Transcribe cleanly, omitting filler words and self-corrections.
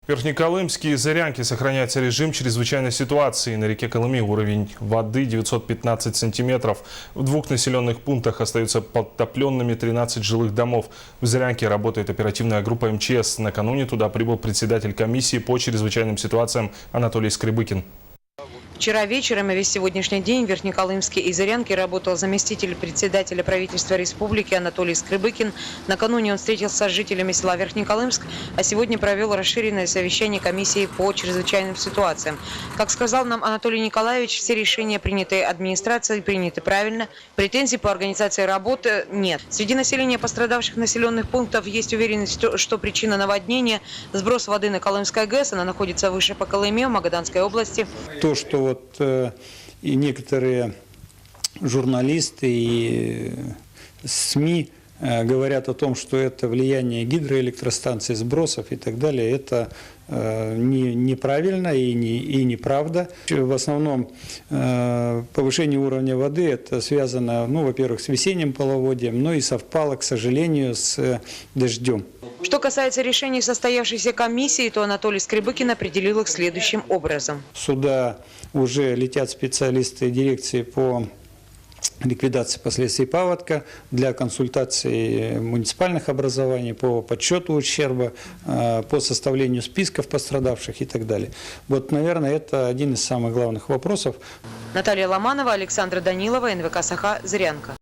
В Верхнеколымске и Зырянке сохраняется режим чрезвычайной ситуации. На реке Колыме уровень воды 915 сантиметров. В двух населенных пунктах остаются подтопленными 13 жилых домов. В Зырянке работает оперативная группа МЧС. Накануне туда прибыл председатель комиссии по чрезвычайным ситуациям Анатолий Скрыбыкин. Вчера вечером и весь сегодняшний день в Верхнеколымске и Зырянке работал заместитель председателя правительства республики Анатолий Скрыбыкин. Накануне он встретился с жителями села Верхнеколымск, а сегодня провел расширенное совещание комиссии по чрезвычайным ситуациям. Как сказал нам Анатолий Николаевич, все решения, принятые администрацией, приняты правильно. Претензий по организации работы нет. Среди населения пострадавших населенных пунктов есть уверенность, что причина наводнения – сброс воды на Колымской ГЭС. Она находится выше по Колыме, в Магаданской области. То, что и некоторые журналисты и СМИ говорят о том, что это влияние гидроэлектростанций, сбросов и так далее, это неправильно и неправда. В основном повышение уровня воды это связано, во-первых, с весенним половодьем, но и совпало, к сожалению, с дождем. Что касается решений состоявшейся комиссии, то Анатолий Скрыбыкин определил их следующим образом. Сюда уже летят специалисты дирекции по ликвидации последствий паводка для консультаций муниципальных образований, по подсчету ущерба, по составлению списков пострадавших и так далее. Вот, наверное, это один из самых главных вопросов. Наталья Ломанова, Александра Данилова, НВК «Саха», Зырянка.